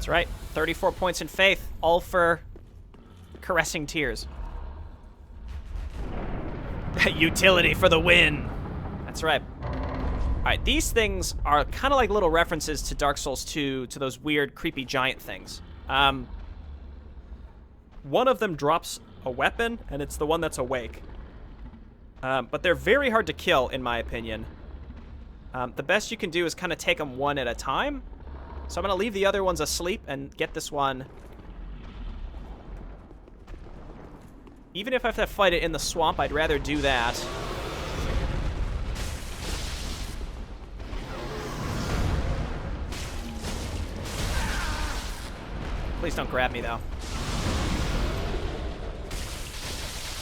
That's right. 34 points in faith, all for caressing tears. Utility for the win. That's right. All right, these things are kind of like little references to Dark Souls 2, to those weird, creepy giant things. One of them drops a weapon, and it's the one that's awake. But they're very hard to kill, in my opinion. The best you can do is kind of take them one at a time. So I'm going to leave the other ones asleep and get this one. Even if I have to fight it in the swamp, I'd rather do that. Please don't grab me, though.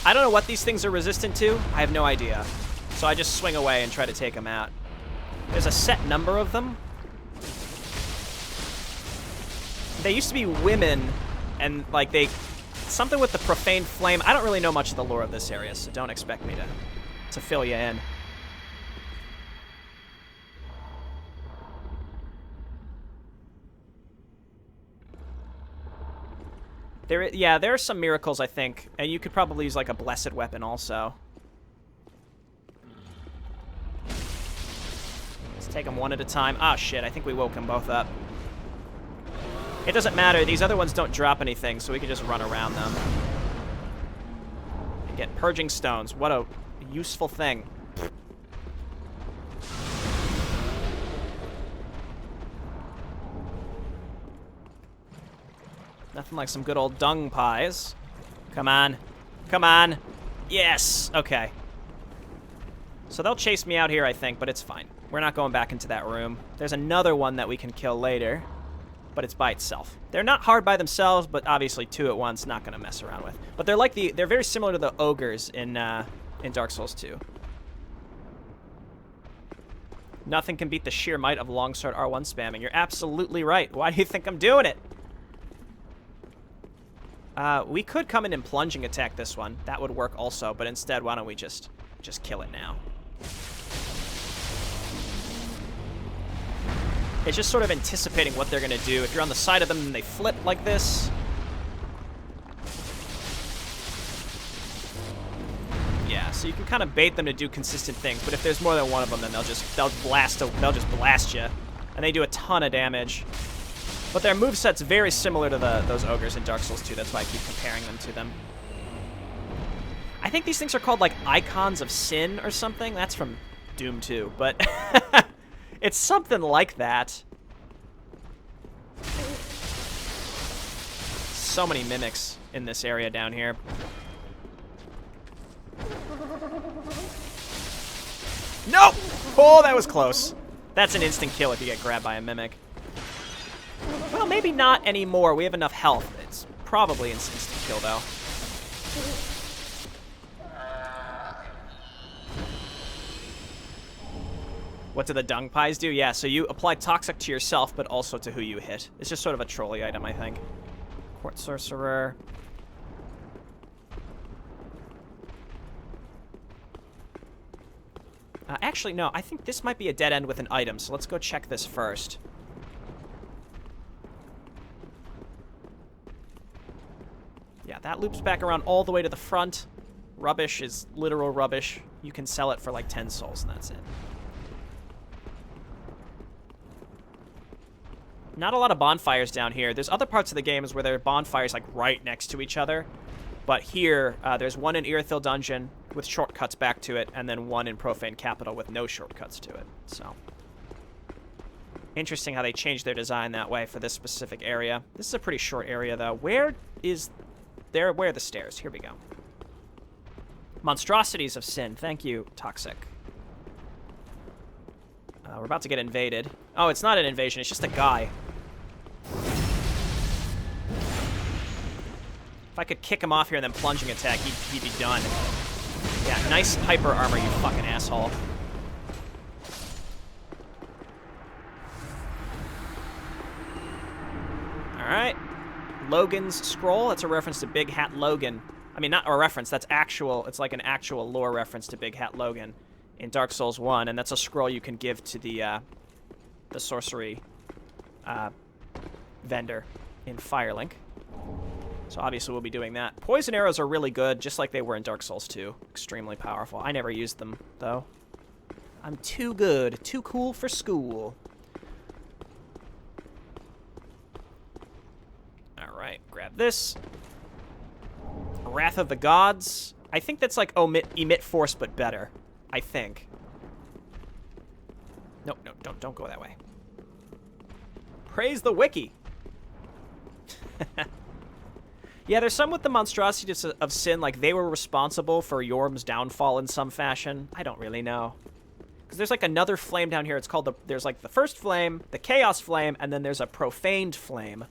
I don't know what these things are resistant to. I have no idea. So I just swing away and try to take them out. There's a set number of them. They used to be women, and, like, something with the Profaned Flame. I don't really know much of the lore of this area, so don't expect me to fill you in. There are some miracles, I think. And you could probably use, like, a blessed weapon also. Let's take them one at a time. Ah, shit, I think we woke them both up. It doesn't matter. These other ones don't drop anything, so we can just run around them. And get Purging Stones. What a useful thing. Nothing like some good old dung pies. Come on. Come on. Yes. Okay. So they'll chase me out here, I think, but it's fine. We're not going back into that room. There's another one that we can kill later, but it's by itself. They're not hard by themselves, but obviously two at once, not going to mess around with. But they're very similar to the ogres in Dark Souls 2. Nothing can beat the sheer might of longsword R1 spamming. You're absolutely right. Why do you think I'm doing it? We could come in and plunging attack this one. That would work also, but instead, why don't we just kill it now? It's just sort of anticipating what they're going to do. If you're on the side of them and they flip like this. Yeah, so you can kind of bait them to do consistent things, but if there's more than one of them, then they'll just blast you. And they do a ton of damage. But their moveset's very similar to those ogres in Dark Souls 2. That's why I keep comparing them to them. I think these things are called, like, Icons of Sin or something. That's from Doom 2, but it's something like that. So many mimics in this area down here. Nope! Oh, that was close. That's an instant kill if you get grabbed by a mimic. Well, maybe not anymore. We have enough health. It's probably an instant kill, though. What do the dung pies do? Yeah, so you apply toxic to yourself, but also to who you hit. It's just sort of a trolley item, I think. Court Sorcerer. Actually, no. I think this might be a dead end with an item, so let's go check this first. Yeah, that loops back around all the way to the front. Rubbish is literal rubbish. You can sell it for like 10 souls, and that's it. Not a lot of bonfires down here. There's other parts of the games where there are bonfires like right next to each other. But here, there's one in Yhorm Dungeon with shortcuts back to it, and then one in Profaned Capital with no shortcuts to it. So, interesting how they changed their design that way for this specific area. This is a pretty short area, though. Where are the stairs? Here we go. Monstrosities of Sin. Thank you, Toxic. We're about to get invaded. Oh, it's not an invasion. It's just a guy. If I could kick him off here and then plunging attack, he'd be done. Yeah, nice hyper armor, you fucking asshole. Alright. Logan's Scroll. That's a reference to Big Hat Logan. I mean, not a reference. That's actual. It's like an actual lore reference to Big Hat Logan in Dark Souls 1, and that's a scroll you can give to the sorcery vendor in Firelink. So obviously we'll be doing that. Poison arrows are really good, just like they were in Dark Souls 2. Extremely powerful. I never used them, though. I'm too good. Too cool for school. Alright, grab this. Wrath of the Gods. I think that's like emit force, but better. I think. No, don't go that way. Praise the wiki. Yeah, there's some with the monstrosities of sin, like they were responsible for Yhorm's downfall in some fashion. I don't really know. Because there's like another flame down here. It's called there's like the first flame, the chaos flame, and then there's a profaned flame.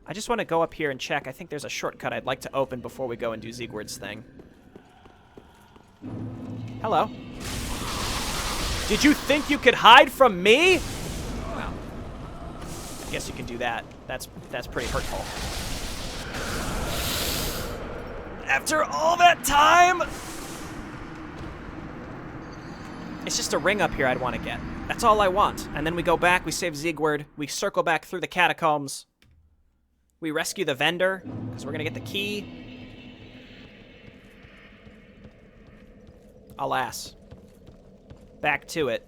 I just want to go up here and check. I think there's a shortcut I'd like to open before we go and do Siegward's thing. Hello. Did you think you could hide from me? Well, I guess you can do that. That's pretty hurtful. After all that time? It's just a ring up here I'd want to get. That's all I want. And then we go back, we save Siegward, we circle back through the catacombs. We rescue the vendor, because we're going to get the key. Alas. Back to it.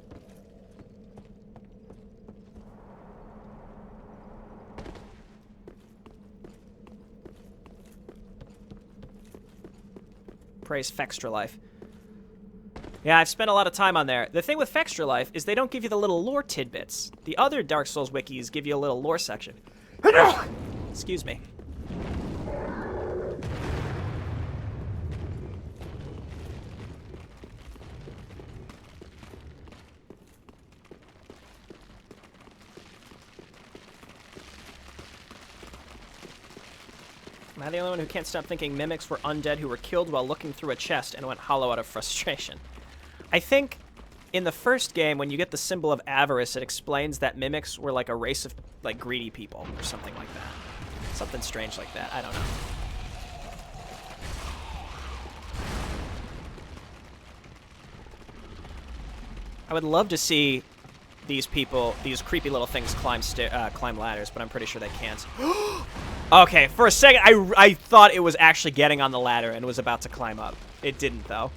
Praise Fextra Life. Yeah, I've spent a lot of time on there. The thing with Fextra Life is they don't give you the little lore tidbits. The other Dark Souls wikis give you a little lore section. Excuse me. Am I the only one who can't stop thinking mimics were undead who were killed while looking through a chest and went hollow out of frustration? I think in the first game, when you get the symbol of avarice, it explains that mimics were like a race of like greedy people or something like that. Something strange like that. I don't know. I would love to see these people, these creepy little things climb ladders, but I'm pretty sure they can't. Okay, for a second, I thought it was actually getting on the ladder and was about to climb up. It didn't, though.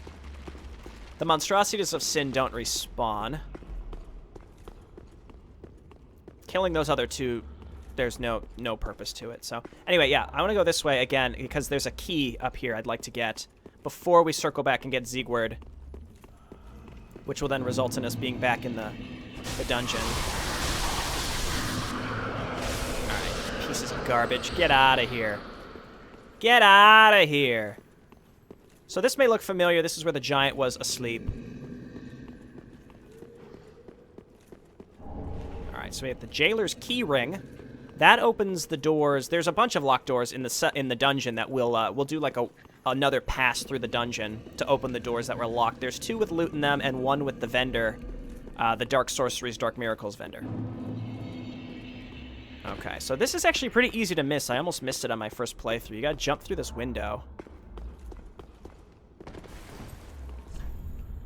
The monstrosities of sin don't respawn. Killing those other two, there's no purpose to it. So anyway, yeah, I want to go this way again because there's a key up here I'd like to get before we circle back and get Siegward, which will then result in us being back in the dungeon. Alright, pieces of garbage. Get out of here. Get out of here. So this may look familiar. This is where the giant was asleep. Alright, so we have the jailer's key ring. That opens the doors. There's a bunch of locked doors in the dungeon that we'll do like another pass through the dungeon to open the doors that were locked. There's 2 with loot in them and 1 with the vendor, the Dark Sorceries, Dark Miracles vendor. Okay, so this is actually pretty easy to miss. I almost missed it on my first playthrough. You gotta jump through this window.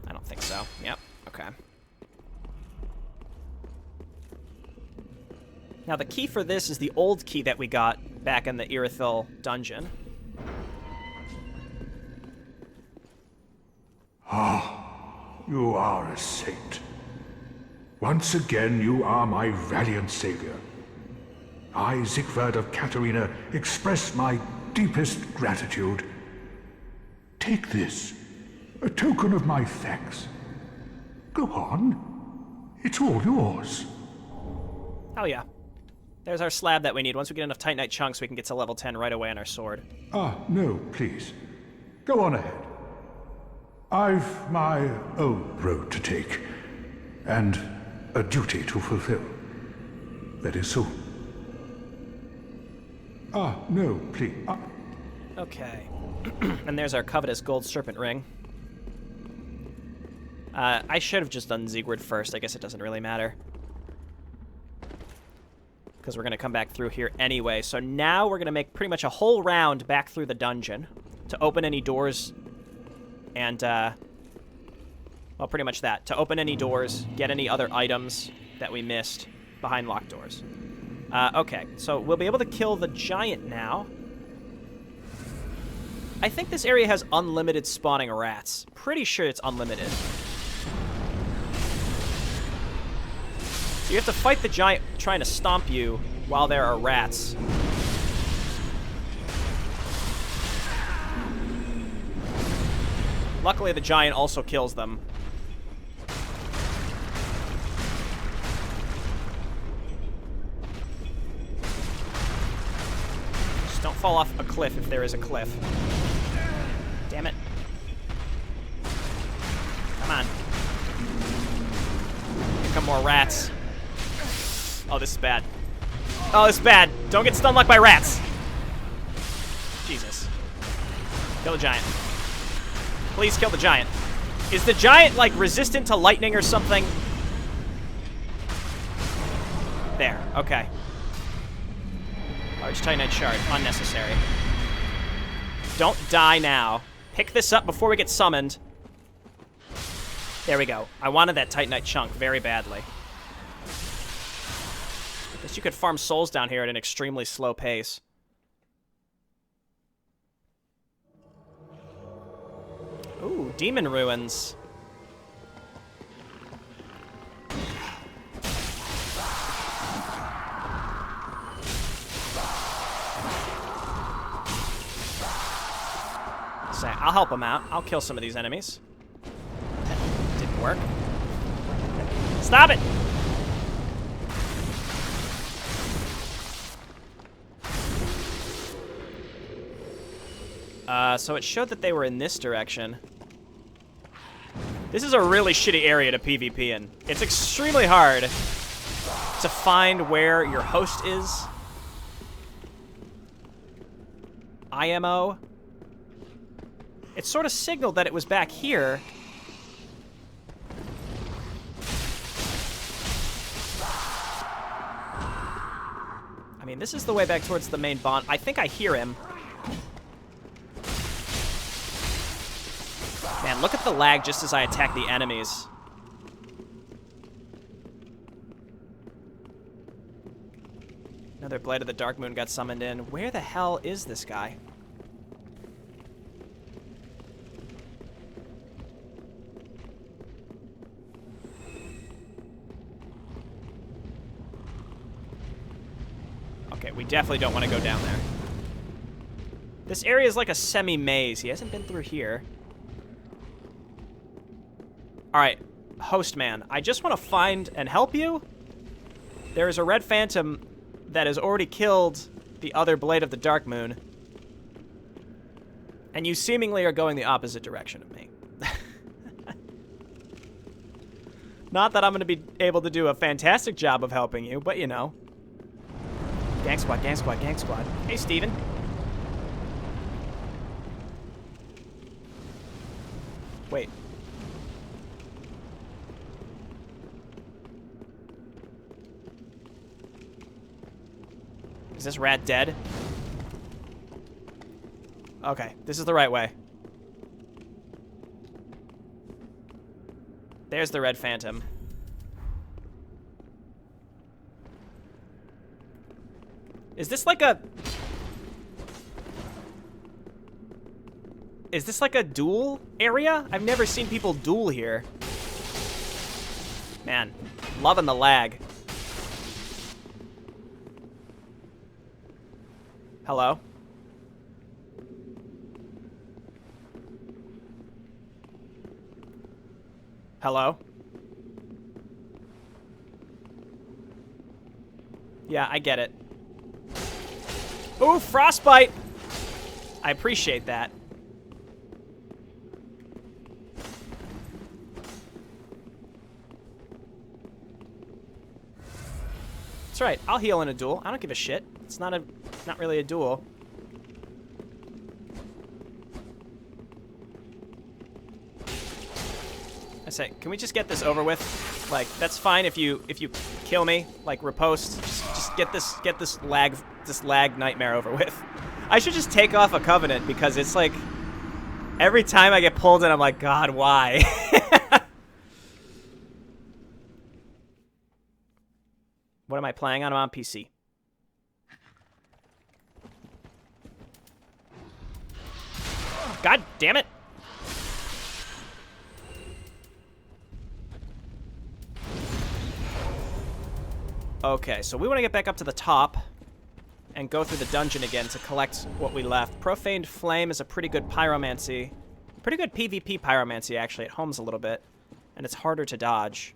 I don't think so. Yep, okay. Now, the key for this is the old key that we got back in the Irithyll dungeon. Ah, you are a saint. Once again, you are my valiant savior. I, Siegward of Catarina, express my deepest gratitude. Take this, a token of my thanks. Go on. It's all yours. Oh, yeah. There's our slab that we need. Once we get enough Titanite chunks, we can get to level 10 right away on our sword. Ah, no, please. Go on ahead. I've my own road to take, and a duty to fulfill. That is so. Ah, no, please. Okay. And there's our covetous gold serpent ring. I should have just done Siegward first. I guess it doesn't really matter, because we're going to come back through here anyway. So now we're going to make pretty much a whole round back through the dungeon to open any doors and, well, pretty much that. To open any doors, get any other items that we missed behind locked doors. Okay, so we'll be able to kill the giant now. I think this area has unlimited spawning rats. Pretty sure it's unlimited. So you have to fight the giant trying to stomp you while there are rats. Luckily, the giant also kills them. Just don't fall off a cliff if there is a cliff. Damn it. Come on. Here come more rats. Oh, this is bad. Oh, this is bad. Don't get stun locked by rats. Jesus. Kill the giant. Please kill the giant. Is the giant, like, resistant to lightning or something? There. Okay. Large Titanite shard. Unnecessary. Don't die now. Pick this up before we get summoned. There we go. I wanted that Titanite chunk very badly. Guess you could farm souls down here at an extremely slow pace. Ooh, demon ruins. Say, I'll help them out. I'll kill some of these enemies. That didn't work. Stop it! So it showed that they were in this direction. This is a really shitty area to PvP in. It's extremely hard to find where your host is. IMO. It sort of signaled that it was back here. I mean, this is the way back towards the main bond. I think I hear him. Man, look at the lag just as I attack the enemies. Another Blade of the Dark Moon got summoned in. Where the hell is this guy? Okay, we definitely don't want to go down there. This area is like a semi-maze. He hasn't been through here. Alright, host man, I just want to find and help you. There is a red phantom that has already killed the other Blade of the Dark Moon. And you seemingly are going the opposite direction of me. Not that I'm going to be able to do a fantastic job of helping you, but you know. Gang squad, gang squad, gang squad. Hey, Steven. Wait. Is this rat dead? Okay, this is the right way. There's the red phantom. Is this like a... Is this like a duel area? I've never seen people duel here. Man, loving the lag. Hello? Hello? Yeah, I get it. Ooh, frostbite! I appreciate that. That's right, I'll heal in a duel. I don't give a shit. It's not really a duel. I say, can we just get this over with? Like, that's fine if you kill me, like riposte. Just get this lag nightmare over with. I should just take off a covenant because it's like every time I get pulled in, I'm like, God, why? What am I playing on? I'm on PC. God damn it. Okay, so we want to get back up to the top and go through the dungeon again to collect what we left. Profaned Flame is a pretty good pyromancy. Pretty good PvP pyromancy, actually. It homes a little bit, and it's harder to dodge.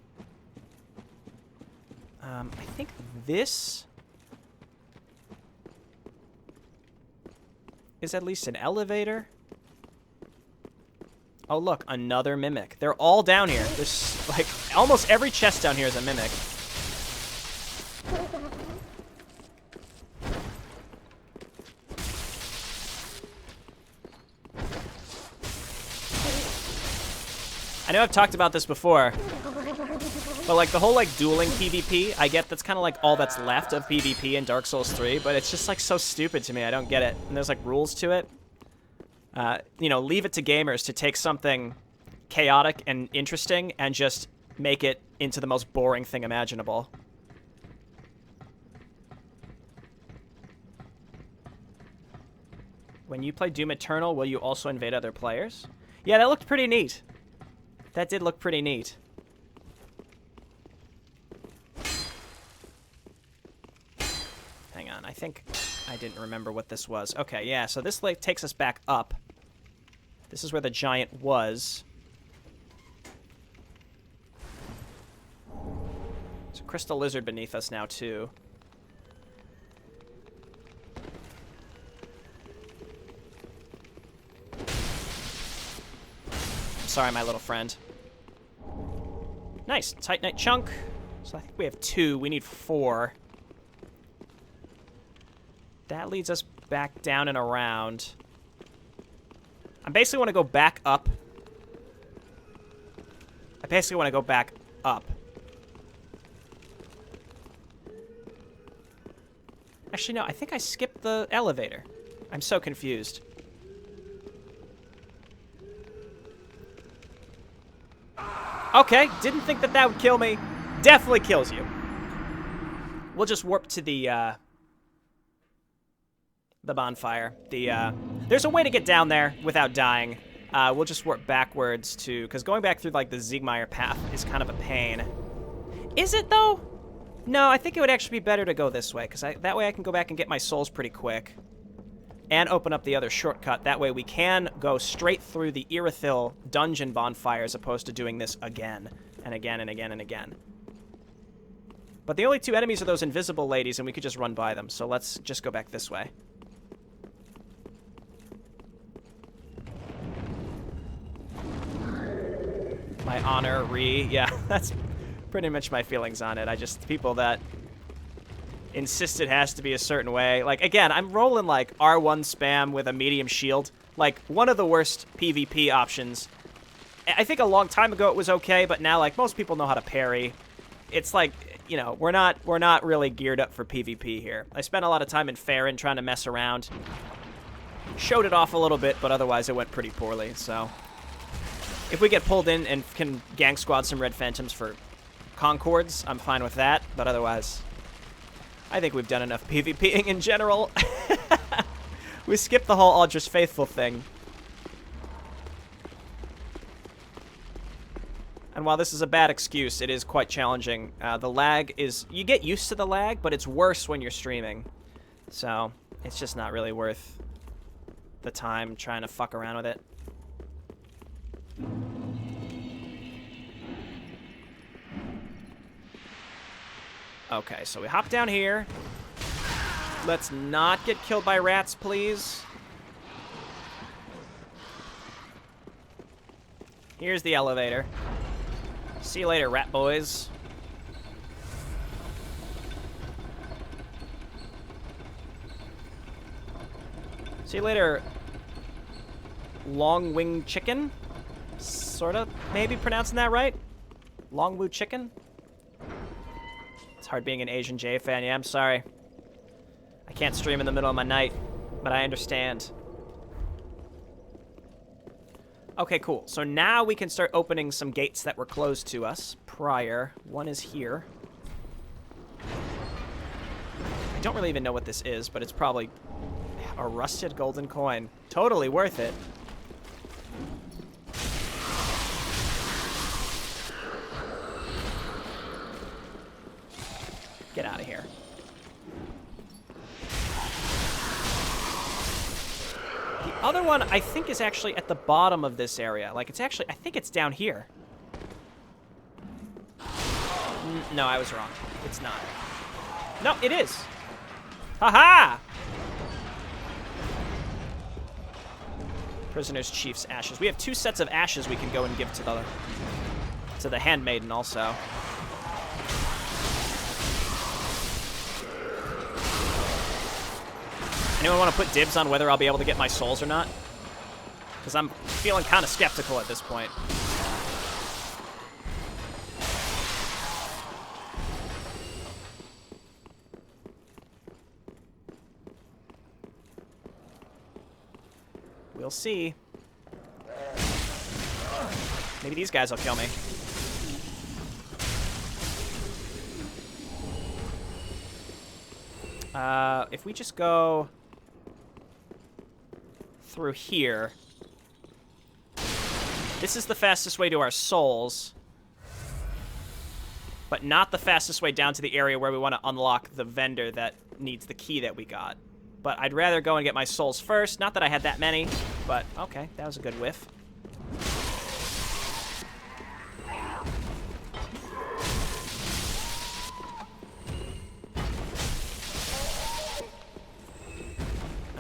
I think this is at least an elevator. Oh, look, another mimic. They're all down here. There's, like, almost every chest down here is a mimic. I know I've talked about this before, but like the whole like dueling PvP, I get that's kind of like all that's left of PvP in Dark Souls 3, but it's just like so stupid to me. I don't get it. And there's like rules to it. You know, leave it to gamers to take something chaotic and interesting and just make it into the most boring thing imaginable. When you play Doom Eternal, will you also invade other players? Yeah, that looked pretty neat. That did look pretty neat. Hang on, I think I didn't remember what this was. Okay, yeah, so this like takes us back up. This is where the giant was. There's a crystal lizard beneath us now, too. Sorry, my little friend. Nice. Titanite chunk. So I think we have 2. We need 4. That leads us back down and around. I basically want to go back up. Actually, no. I think I skipped the elevator. I'm so confused. Okay, didn't think that that would kill me. Definitely kills you. We'll just warp to the bonfire. There's a way to get down there without dying. We'll just warp backwards to, because going back through like the Ziegmeyer path is kind of a pain. Is it though? No, I think it would actually be better to go this way, because that way I can go back and get my souls pretty quick. And open up the other shortcut. That way we can go straight through the Irithyll dungeon bonfire as opposed to doing this again and again and again and again. But the only 2 enemies are those invisible ladies, and we could just run by them. So let's just go back this way. My honor, yeah, that's pretty much my feelings on it. People that insist it has to be a certain way. Like, again, I'm rolling, like, R1 spam with a medium shield. Like, one of the worst PvP options. I think a long time ago it was okay, but now, like, most people know how to parry. It's like, you know, we're not really geared up for PvP here. I spent a lot of time in Farron trying to mess around. Showed it off a little bit, but otherwise it went pretty poorly, so. If we get pulled in and can gang squad some Red Phantoms for Concords, I'm fine with that, but otherwise, I think we've done enough PvPing in general. We skipped the whole Aldrich Faithful thing. And while this is a bad excuse, it is quite challenging. The lag is... You get used to the lag, but it's worse when you're streaming. So, it's just not really worth the time trying to fuck around with it. Okay, so we hop down here. Let's not get killed by rats, please. Here's the elevator. See you later, rat boys. See you later, long-winged chicken. Sort of, maybe pronouncing that right? Long-woo chicken? It's hard being an Asian J fan. Yeah, I'm sorry. I can't stream in the middle of my night, but I understand. Okay, cool. So now we can start opening some gates that were closed to us prior. One is here. I don't really even know what this is, but it's probably a rusted golden coin. Totally worth it. one, I think, is actually at the bottom of this area. Like, it's actually, I think it's down here. No, I was wrong. It's not. No, it is. Haha! Prisoner's Chief's ashes. We have 2 sets of ashes we can go and give to the handmaiden also. Anyone want to put dibs on whether I'll be able to get my souls or not? Because I'm feeling kind of skeptical at this point. We'll see. Maybe these guys will kill me. If we just go through here, this is the fastest way to our souls, but not the fastest way down to the area where we want to unlock the vendor that needs the key that we got. But I'd rather go and get my souls first. Not that I had that many, but okay, that was a good whiff.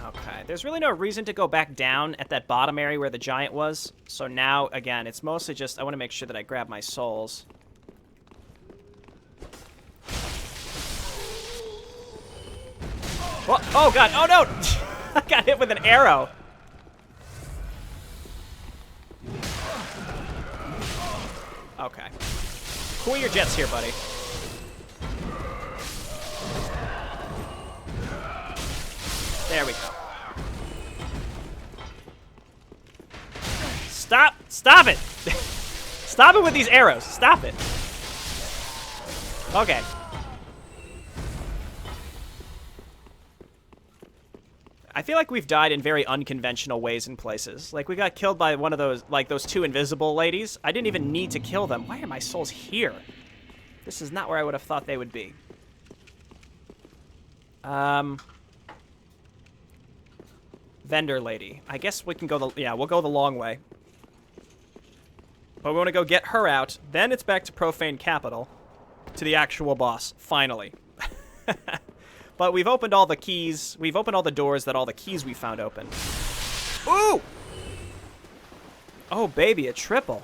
Okay, there's really no reason to go back down at that bottom area where the giant was. So now, again, it's mostly just I want to make sure that I grab my souls. Whoa, oh god, oh no! I got hit with an arrow. Okay. Cool your jets here, buddy. There we go. Stop! Stop it! Stop it with these arrows. Stop it. Okay. I feel like we've died in very unconventional ways and places. Like, we got killed by one of those, like, those 2 invisible ladies. I didn't even need to kill them. Why are my souls here? This is not where I would have thought they would be. Vendor lady. I guess we can go the... Yeah, we'll go the long way. But we want to go get her out. Then it's back to Profaned Capital. To the actual boss. Finally. But we've opened all the keys. We've opened all the doors that all the keys we found open. Ooh! Oh, baby, a triple.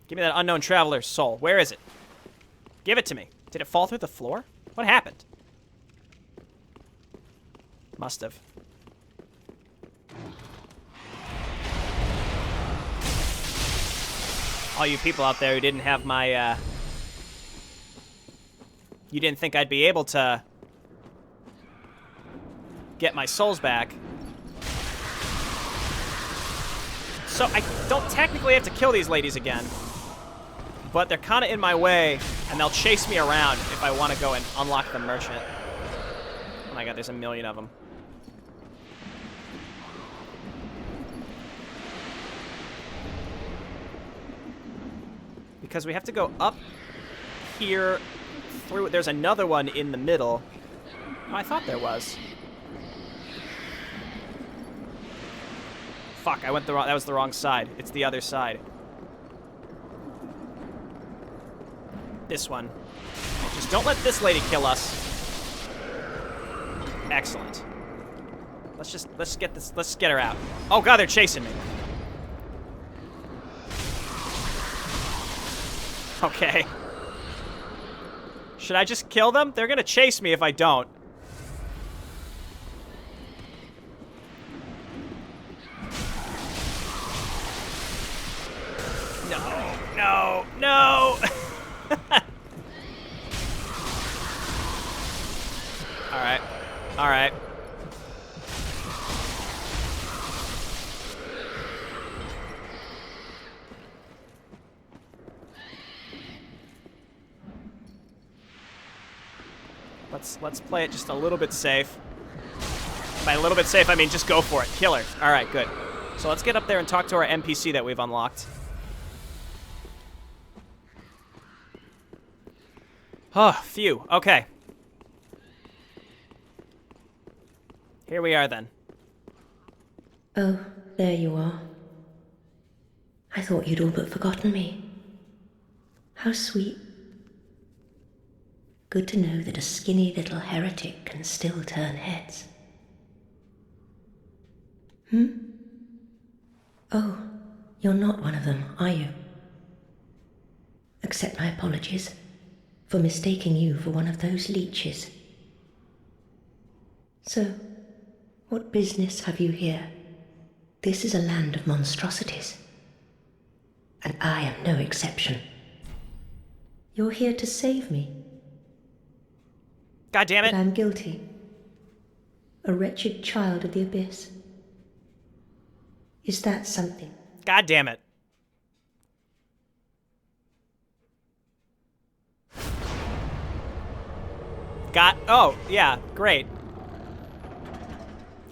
Give me that unknown traveler's soul. Where is it? Give it to me. Did it fall through the floor? What happened? Must have. All you people out there who didn't have my, you didn't think I'd be able to get my souls back. So I don't technically have to kill these ladies again, but they're kind of in my way, and they'll chase me around if I want to go and unlock the merchant. Oh my god, there's a million of them. Because we have to go up here through... There's another one in the middle. Oh, I thought there was. Fuck, I went the wrong... That was the wrong side. It's the other side. This one. Just don't let this lady kill us. Excellent. Let's get her out. Oh god, they're chasing me. Okay. Should I just kill them? They're gonna chase me if I don't. No, no, no! Alright. Alright. Let's play it just a little bit safe. By a little bit safe, I mean just go for it. Kill her. All right, good. So let's get up there and talk to our NPC that we've unlocked. Oh, phew. Okay. Here we are then. Oh, there you are. I thought you'd all but forgotten me. How sweet. Good to know that a skinny little heretic can still turn heads. Oh, you're not one of them, are you? Accept my apologies for mistaking you for one of those leeches. So, what business have you here? This is a land of monstrosities, and I am no exception. You're here to save me. God damn it. But I'm guilty. A wretched child of the abyss. Is that something? God damn it. Oh, yeah, great.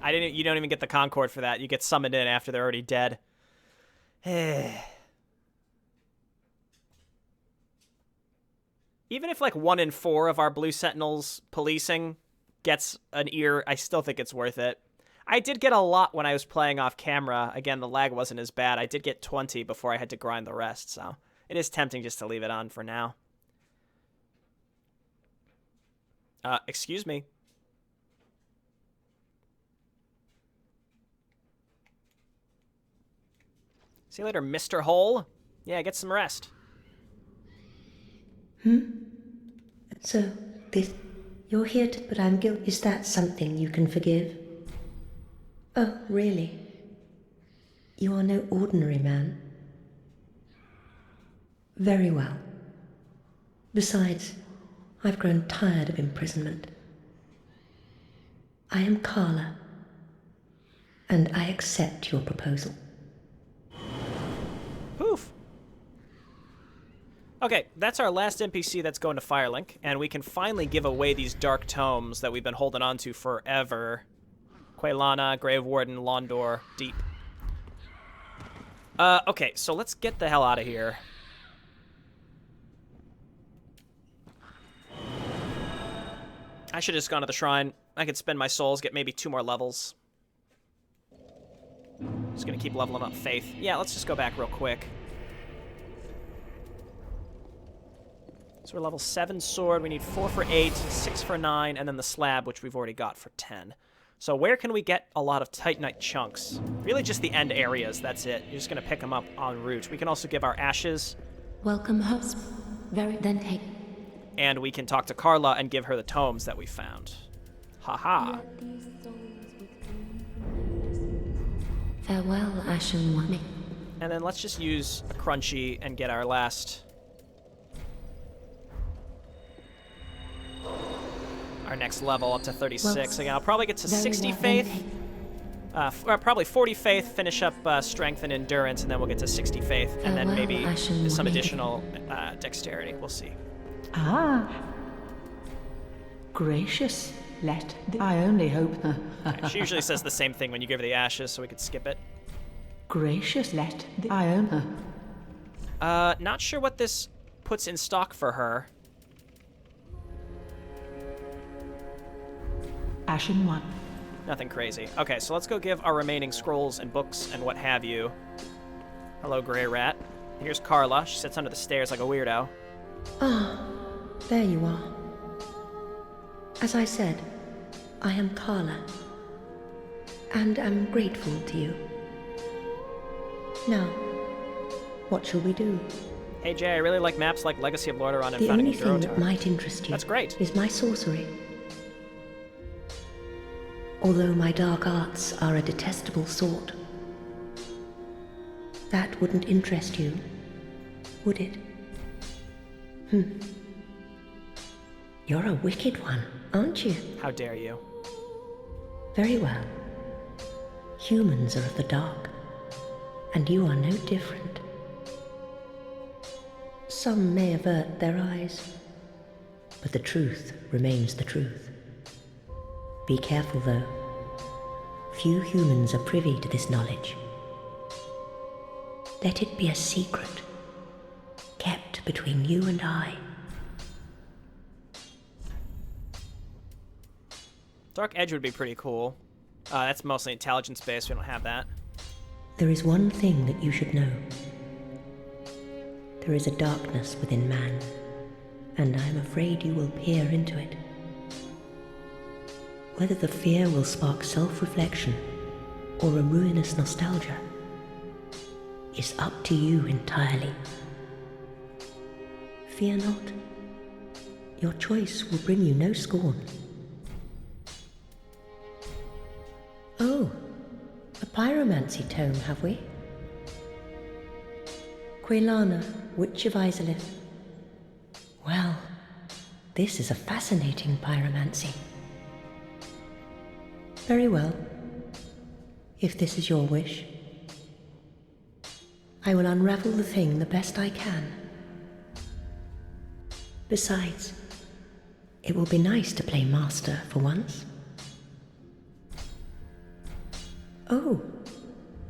You don't even get the Concord for that. You get summoned in after they're already dead. Even if like 1 in 4 of our Blue Sentinels policing gets an ear, I still think it's worth it. I did get a lot when I was playing off camera. Again, the lag wasn't as bad. I did get 20 before I had to grind the rest, so it is tempting just to leave it on for now. Excuse me. See you later, Mr. Hole. Yeah, get some rest. So, you're here to, but I'm guilty. Is that something you can forgive? Oh, really? You are no ordinary man. Very well. Besides, I've grown tired of imprisonment. I am Carla, and I accept your proposal. Poof. Okay, that's our last NPC that's going to Firelink, and we can finally give away these dark tomes that we've been holding on to forever. Quelana, Grave Warden, Londor, Deep. Okay, so let's get the hell out of here. I should have just gone to the shrine. I could spend my souls, get maybe 2 more levels. Just gonna keep leveling up Faith. Yeah, let's just go back real quick. So we're level 7 sword. We need 4 for 8, 6 for 9, and then the slab, which we've already got for 10. So where can we get a lot of Titanite chunks? Really just the end areas, that's it. You're just gonna pick them up en route. We can also give our ashes. Welcome, host. Then take. And we can talk to Carla and give her the tomes that we found. Haha. Farewell, Ashen One. And then let's just use a crunchy and get our last... our next level up to 36. Again, I'll probably get to 60 faith. Probably 40 faith, finish up strength and endurance, and then we'll get to 60 faith, and then maybe some additional dexterity. We'll see. Ah. Gracious. I only hope... She usually says the same thing when you give her the ashes, so we could skip it. Gracious. I only... Not sure what this puts in stock for her. Ashen One. Nothing crazy. Okay, so let's go give our remaining scrolls and books and what have you. Hello, Grey Rat. Here's Carla. She sits under the stairs like a weirdo. Ah, there you are. As I said, I am Carla, and am grateful to you. Now, what shall we do? Hey, Jay, I really like maps like Legacy of Lordaeron and The Founding only thing that Durotar. might interest you That's great. is my sorcery. Although my dark arts are a detestable sort, that wouldn't interest you, would it? You're a wicked one, aren't you? How dare you? Very well. Humans are of the dark, and you are no different. Some may avert their eyes, but the truth remains the truth. Be careful, though. Few humans are privy to this knowledge. Let it be a secret, kept between you and I. Dark Edge would be pretty cool. That's mostly intelligence-based. We don't have that. There is one thing that you should know. There is a darkness within man, and I am afraid you will peer into it. Whether the fear will spark self-reflection or a ruinous nostalgia is up to you entirely. Fear not. Your choice will bring you no scorn. Oh, a pyromancy tome, have we? Quelana, Witch of Izalith. Well, this is a fascinating pyromancy. Very well. If this is your wish, I will unravel the thing the best I can. Besides, it will be nice to play master for once. Oh,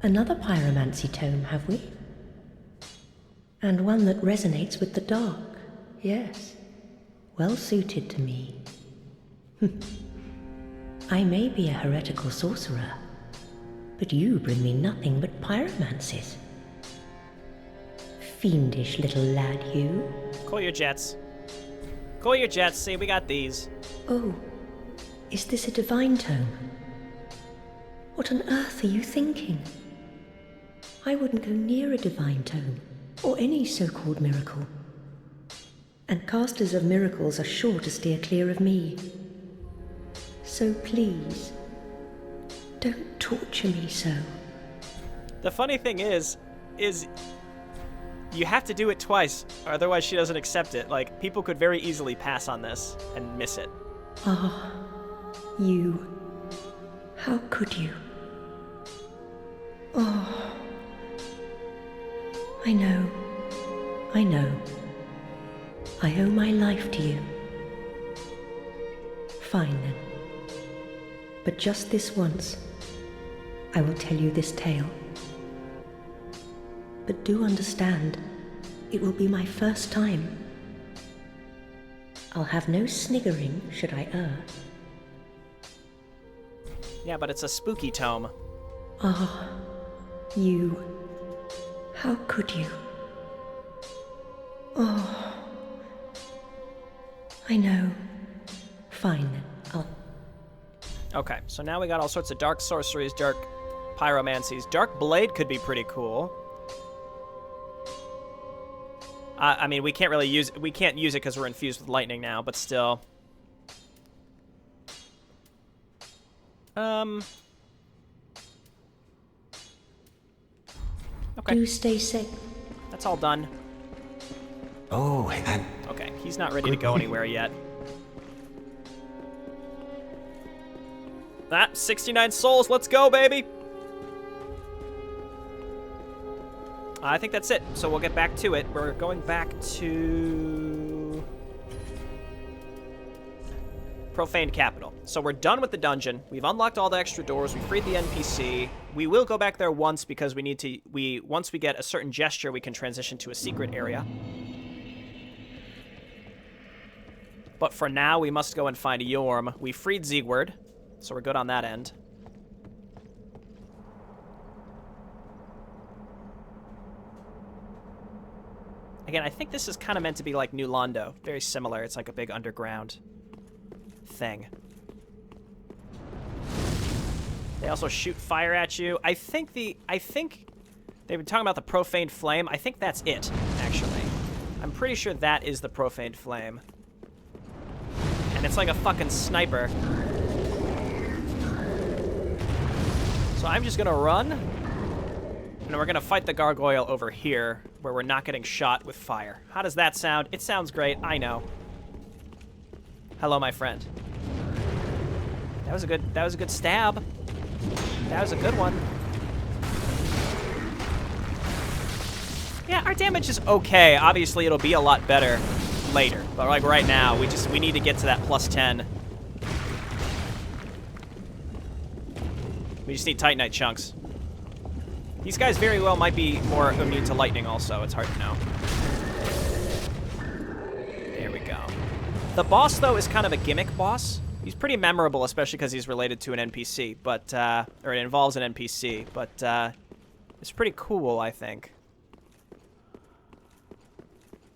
another pyromancy tome, have we? And one that resonates with the dark, yes. Well suited to me. I may be a heretical sorcerer, but you bring me nothing but pyromancies. Fiendish little lad, you. Cool your jets. Cool your jets. See, we got these. Oh, is this a divine tome? What on earth are you thinking? I wouldn't go near a divine tome, or any so-called miracle. And casters of miracles are sure to steer clear of me. So please, don't torture me so. The funny thing is you have to do it twice, or otherwise she doesn't accept it. Like, people could very easily pass on this and miss it. Ah, you. How could you? Oh. I know. I owe my life to you. Fine then. But just this once, I will tell you this tale. But do understand, it will be my first time. I'll have no sniggering should I err. Yeah, but it's a spooky tome. Ah, you. How could you? Oh. I know. Fine then, Okay, so now we got all sorts of dark sorceries, dark pyromancies. Dark Blade could be pretty cool. I mean, we can't use it because we're infused with lightning now, but still. Okay. Do stay safe. That's all done. Oh, and Okay, he's not ready to go anywhere yet. That 69 souls, let's go, baby! I think that's it, so we'll get back to it. We're going back to Profaned Capital. So we're done with the dungeon. We've unlocked all the extra doors. We freed the NPC. We will go back there once because we need to. Once we get a certain gesture, we can transition to a secret area. But for now, we must go and find Yhorm. We freed Siegward, so we're good on that end. Again, I think this is kind of meant to be like New Londo. Very similar. It's like a big underground thing. They also shoot fire at you. I think they've been talking about the Profaned Flame. I think that's it, actually. I'm pretty sure that is the Profaned Flame. And it's like a fucking sniper. So I'm just gonna run. And we're gonna fight the gargoyle over here, where we're not getting shot with fire. How does that sound? It sounds great, I know. Hello, my friend. That was a good stab. That was a good one. Yeah, our damage is okay. Obviously, it'll be a lot better later. But like right now, we need to get to that +10. We just need Titanite chunks. These guys very well might be more immune to lightning also. It's hard to know. There we go. The boss, though, is kind of a gimmick boss. He's pretty memorable, especially because he's related to an NPC, but, or it involves an NPC, but, it's pretty cool, I think.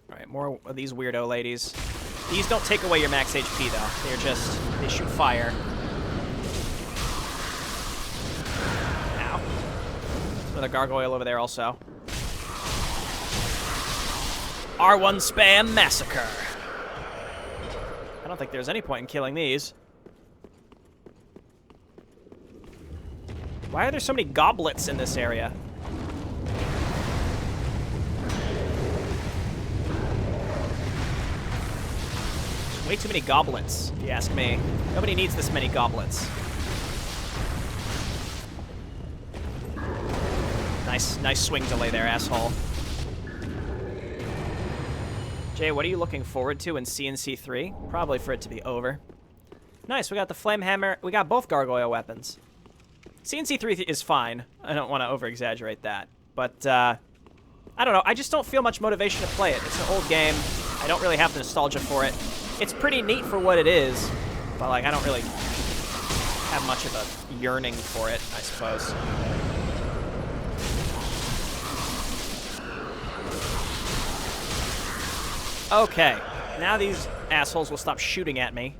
Alright, more of these weirdo ladies. These don't take away your max HP, though. They're just, they shoot fire. Ow. Another gargoyle over there, also. R1 Spam Massacre. I don't think there's any point in killing these. Why are there so many goblets in this area? There's way too many goblets, if you ask me. Nobody needs this many goblets. Nice swing delay there, asshole. Jay, what are you looking forward to in CNC 3? Probably for it to be over. Nice, we got the flame hammer. We got both gargoyle weapons. CNC 3 is fine. I don't want to over-exaggerate that. But, I don't know. I just don't feel much motivation to play it. It's an old game. I don't really have the nostalgia for it. It's pretty neat for what it is. But, like, I don't really have much of a yearning for it, I suppose. Okay, now these assholes will stop shooting at me.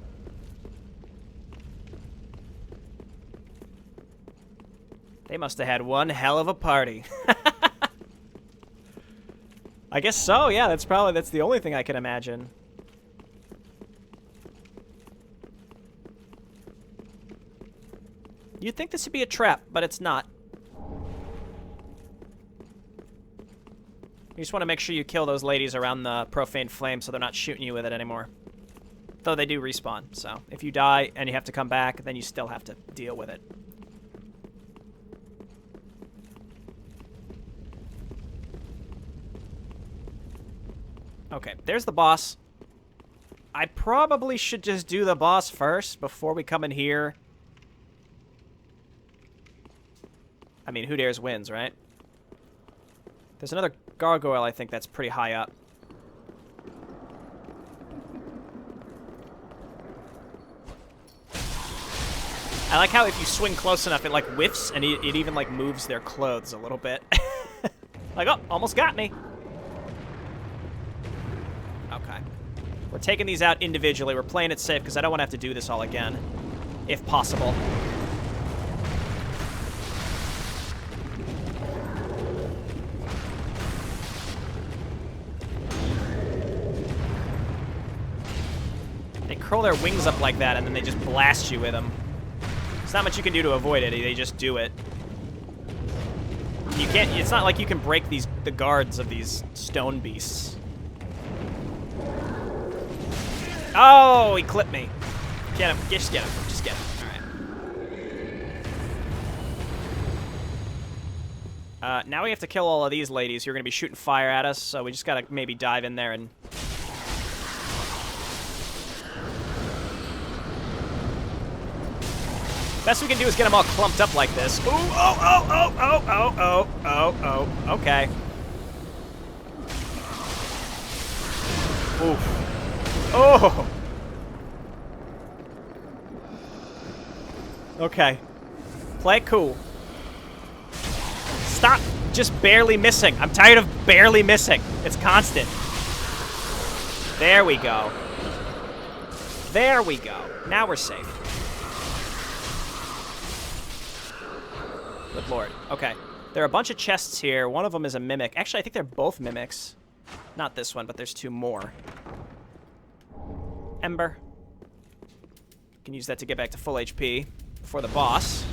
They must have had one hell of a party. I guess so, yeah, that's the only thing I can imagine. You'd think this would be a trap, but it's not. You just want to make sure you kill those ladies around the Profaned Flame so they're not shooting you with it anymore. Though they do respawn, so if you die and you have to come back, then you still have to deal with it. Okay, there's the boss. I probably should just do the boss first before we come in here. I mean, who dares wins, right? There's another gargoyle, I think, that's pretty high up. I like how if you swing close enough, it, like, whiffs, and it even, like, moves their clothes a little bit. Like, oh, almost got me. Okay. We're taking these out individually. We're playing it safe, because I don't want to have to do this all again, if possible. Curl their wings up like that, and then they just blast you with them. There's not much you can do to avoid it. They just do it. You can't. It's not like you can break the guards of these stone beasts. Oh, he clipped me. Get him. Just get him. Just get him. All right. Now we have to kill all of these ladies who are going to be shooting fire at us. So we just got to maybe dive in there and. Best we can do is get them all clumped up like this. Ooh, oh, okay. Oof. Oh! Okay. Play it cool. Stop just barely missing. I'm tired of barely missing. It's constant. There we go. There we go. Now we're safe. Good lord. Okay. There are a bunch of chests here. One of them is a mimic. Actually, I think they're both mimics. Not this one, but there's two more. Ember. Can use that to get back to full HP before the boss.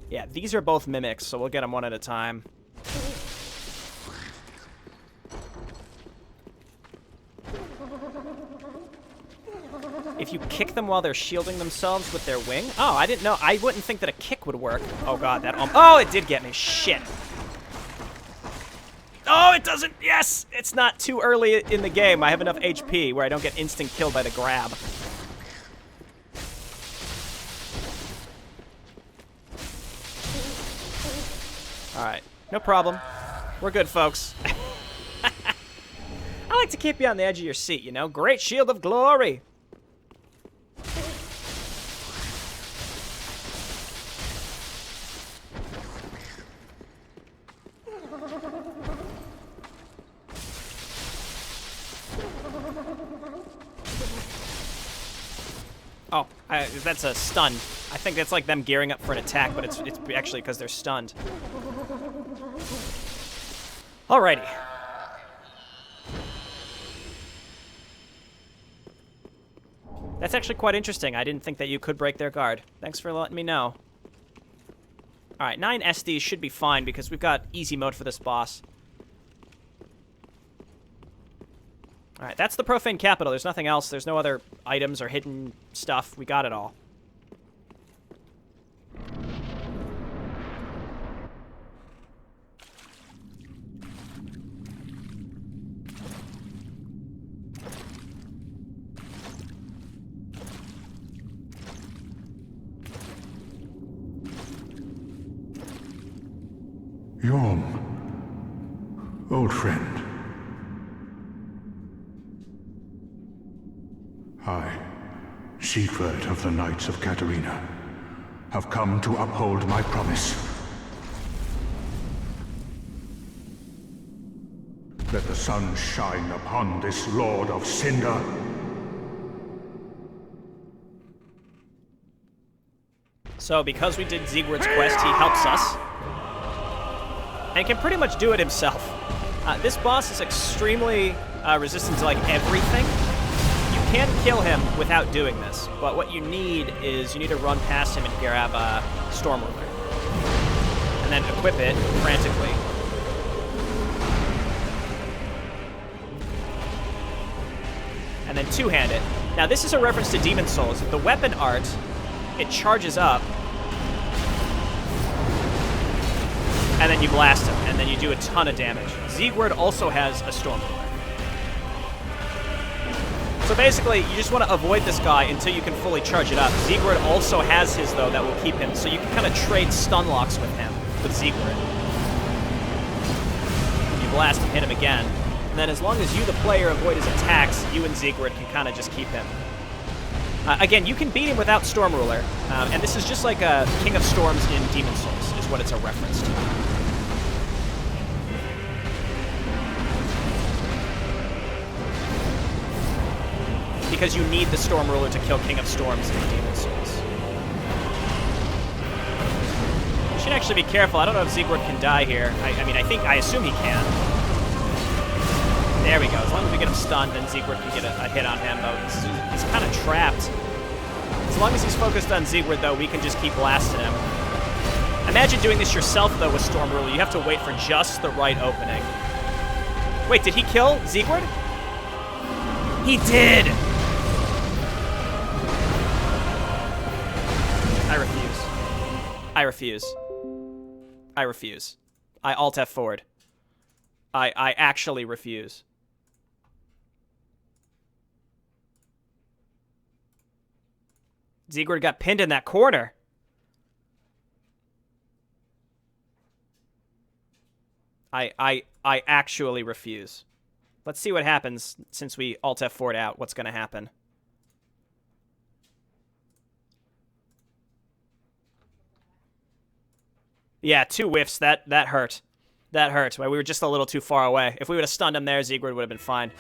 Yeah, these are both mimics, so we'll get them one at a time. If you kick them while they're shielding themselves with their wing? Oh, I didn't know. I wouldn't think that a kick would work. Oh, God, that... oh, it did get me. Shit. Oh, it doesn't... Yes! It's not too early in the game. I have enough HP where I don't get instant killed by the grab. Alright. No problem. We're good, folks. I like to keep you on the edge of your seat, you know? Great shield of glory. Oh, that's a stun. I think that's like them gearing up for an attack, but it's actually because they're stunned. Alrighty. That's actually quite interesting. I didn't think that you could break their guard. Thanks for letting me know. Alright, 9 SDs should be fine because we've got easy mode for this boss. Alright, that's the Profaned Capital. There's nothing else. There's no other items or hidden stuff. We got it all. Yhorm, old friend. I, Siegward of the Knights of Catarina, have come to uphold my promise. Let the sun shine upon this Lord of Cinder. So, because we did Siegward's quest, he helps us. And can pretty much do it himself. This boss is extremely resistant to, like, everything. You can kill him without doing this, but what you need is you need to run past him and grab a Storm Ruler. And then equip it frantically. And then two-hand it. Now, this is a reference to Demon Souls. The weapon art, it charges up, and then you blast him, and then you do a ton of damage. Siegward also has a Storm Ruler. So basically, you just want to avoid this guy until you can fully charge it up. Siegward also has his, though, that will keep him, so you can kind of trade stun locks with him, with Siegward. You blast and hit him again, and then as long as you, the player, avoid his attacks, you and Siegward can kind of just keep him. Again, you can beat him without Storm Ruler, and this is just like a King of Storms in Demon Souls, is what it's a reference to. Because you need the Storm Ruler to kill King of Storms in Demon Souls. You should actually be careful. I don't know if Siegward can die here. I assume he can. There we go. As long as we get him stunned, then Siegward can get a hit on him, though. He's kind of trapped. As long as he's focused on Siegward, though, we can just keep blasting him. Imagine doing this yourself, though, with Storm Ruler. You have to wait for just the right opening. Wait, did he kill Siegward? He did! I refuse. I refuse. I refuse. I Alt F forward. I actually refuse. Siegward got pinned in that corner. I actually refuse. Let's see what happens since we Alt F forward out. What's going to happen? Yeah, 2 whiffs. That hurt. That hurt. We were just a little too far away. If we would have stunned him there, Siegward would have been fine.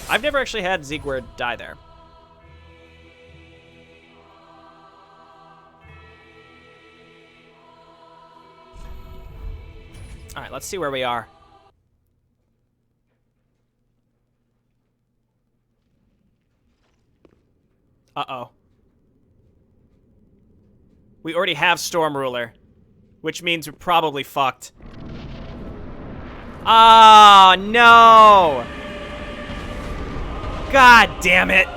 I've never actually had Siegward die there. All right, let's see where we are. Uh-oh. We already have Storm Ruler, which means we're probably fucked. Oh, no! God damn it.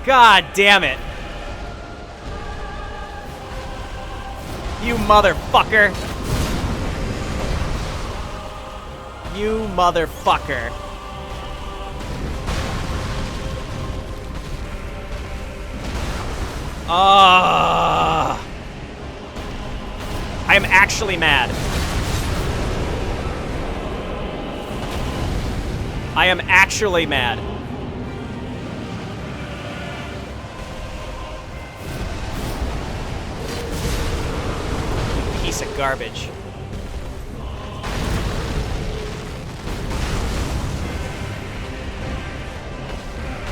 God damn it. You motherfucker. You motherfucker. I am actually mad. I am actually mad. You piece of garbage.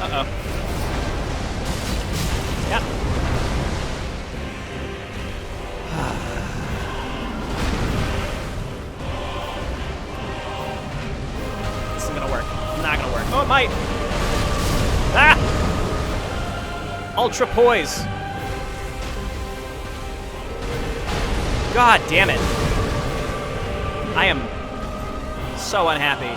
Uh-oh. crap. This isn't gonna work. Not gonna work. Oh, it might. Ah! Ultra poise. God damn it. I am so unhappy.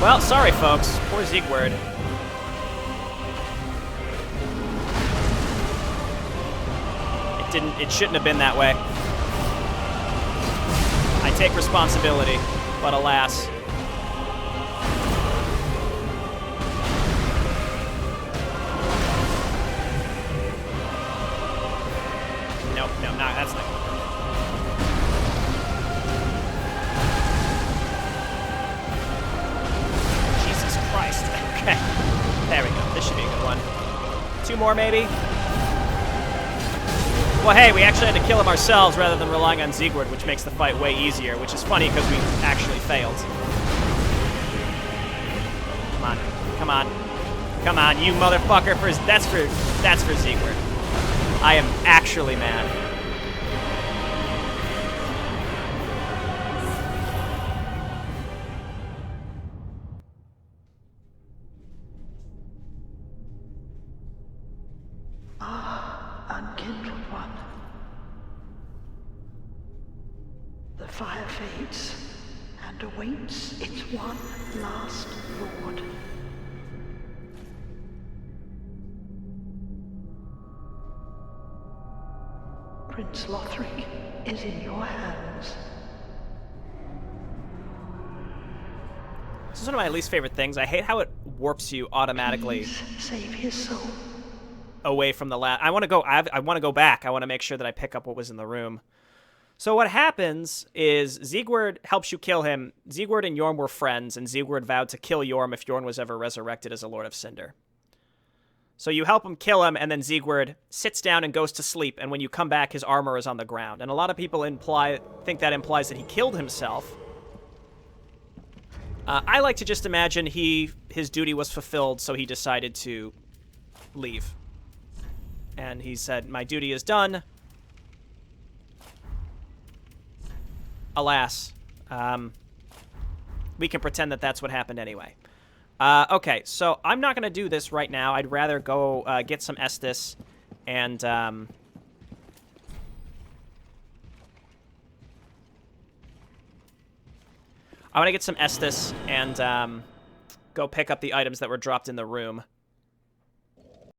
Well, sorry, folks. Poor Siegward. It shouldn't have been that way. I take responsibility, but alas. No, that's not. Jesus Christ. Okay. There we go. This should be a good one. 2 more, maybe? Well, hey, we actually had to kill him ourselves rather than relying on Siegward, which makes the fight way easier, which is funny because we actually failed. Come on. Come on. Come on, you motherfucker. That's for Siegward. I am actually mad. Unkindled one. The fire fades and awaits its one last lord. Prince Lothric is in your hands. This is one of my least favorite things. I hate how it warps you automatically. Please save his soul. Away from the I want to go. I want to go back. I want to make sure that I pick up what was in the room. So what happens is Siegward helps you kill him. Siegward and Yhorm were friends, and Siegward vowed to kill Yhorm if Yhorm was ever resurrected as a Lord of Cinder. So you help him kill him, and then Siegward sits down and goes to sleep. And when you come back, his armor is on the ground. And a lot of people think that implies that he killed himself. I like to just imagine his duty was fulfilled, so he decided to leave. And he said, my duty is done. Alas. We can pretend that that's what happened anyway. Okay, so I'm not going to do this right now. I'd rather go get some Estus and... I want to get some Estus and go pick up the items that were dropped in the room.